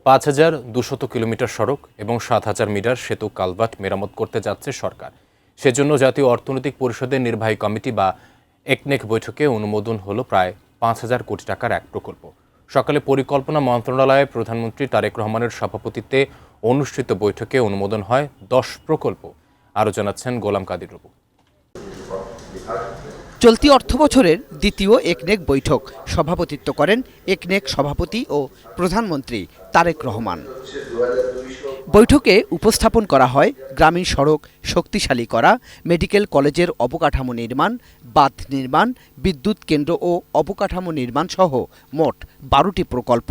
৫,২০০ kilometre সড়ক এবং ৭,০০০ metre সেতু কালভার্ট মেরামত করতে যাচ্ছে সরকার। সেজন্য জাতীয় অর্থনৈতিক পরিষদের নির্বাহী কমিটি বা একনেক বৈঠকে অনুমোদন হলো প্রায় ৫,০০০ কোটি টাকার এক প্রকল্প। সকালে পরিকল্পনা মন্ত্রণালয়ে প্রধানমন্ত্রী তারেক রহমানের সভাপতিত্বে অনুষ্ঠিত বৈঠকে অনুমোদন হয় ১০ প্রকল্প। আরও জানাচ্ছেন গোলাম কাদির রবু। চলতি অর্থবছরের দ্বিতীয় একনেক বৈঠক সভাপতিত্ব করেন একনেক সভাপতি ও প্রধানমন্ত্রী তারেক রহমান। বৈঠকে উপস্থাপন করা হয় গ্রামীণ সড়ক শক্তিশালী করা, মেডিকেল কলেজের অবকাঠামো নির্মাণ, বাঁধ নির্মাণ, বিদ্যুৎ কেন্দ্র ও অবকাঠামো নির্মাণ সহ মোট ১২টি প্রকল্প।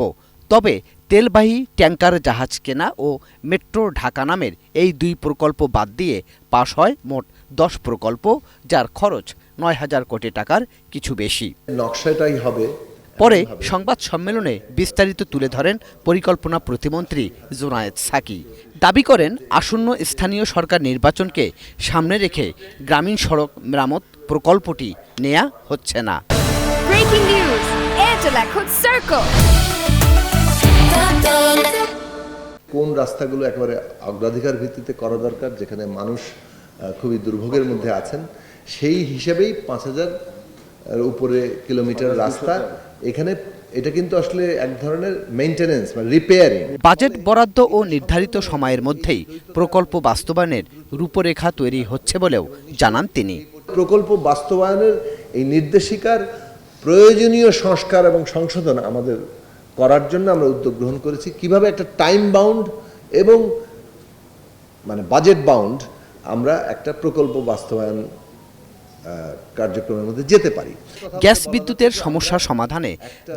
তবে তেলবাহী ট্যাঙ্কার জাহাজ কেনা ও মেট্রো ঢাকা নামের এই দুই প্রকল্প বাদ দিয়ে পাশ হয় মোট ১০ প্রকল্প, যার খরচ ৯,০০০ কোটি টাকার কিছু বেশি। নকশাটাই হবে। পরে সংবাদ সম্মেলনে বিস্তারিত তুলে ধরেন পরিকল্পনা প্রতিমন্ত্রী জোনায়েদ সাকি। দাবি করেন আসন্ন স্থানীয় সরকার নির্বাচনকে সামনে রেখে গ্রামীণ সড়ক মেরামত প্রকল্পটি নেওয়া হচ্ছে না। ব্রেকিং নিউজ, এয়ারটেল এখন সার্কেল। কোন রাস্তাগুলো একেবারে অগ্রাধিকার ভিত্তিতে করা দরকার, যেখানে মানুষ খুবই দুর্ভোগের মধ্যে আছেন, সেই হিসেবেই ৫,০০০ উপরে কিলোমিটার রাস্তা। এখানে এটা কিন্তু আসলে এক ধরনের মেইনটেনেন্স বা রিপেয়ারিং। বাজেট বরাদ্দ ও নির্ধারিত সময়ের মধ্যেই প্রকল্প বাস্তবায়নের রূপরেখা তৈরি হচ্ছে বলেও জানান তিনি। প্রকল্প বাস্তবায়নের এই নির্দেশিকার প্রয়োজনীয় সংস্কার এবং সংশোধন আমাদের করার জন্য আমরা উদ্যোগ গ্রহণ করেছি। কিভাবে একটা টাইম বাউন্ড এবং বাজেট বাউন্ড আমরা একটা প্রকল্প বাস্তবায়ন কার্যক্রমের মধ্যে যেতে পারি। গ্যাস বিদ্যুতের সমস্যা সমাধানে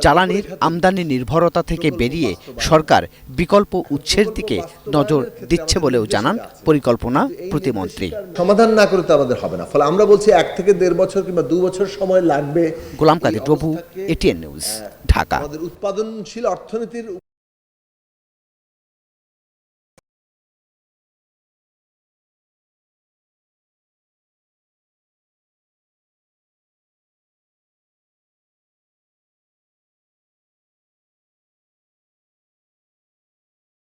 জ্বালানির আমদানি নির্ভরতা থেকে বেরিয়ে সরকার বিকল্প উৎসের দিকে নজর দিচ্ছে বলেও জানান পরিকল্পনা প্রতিমন্ত্রী। সমাধান না করে তো আমাদের হবে না, ফলে আমরা বলছি ১ থেকে ১.৫ বছর কিংবা ২ বছর সময় লাগবে। গোলাম কাদির রবু, এটিএন নিউজ, ঢাকা। আমাদের উৎপাদনশীল অর্থনীতির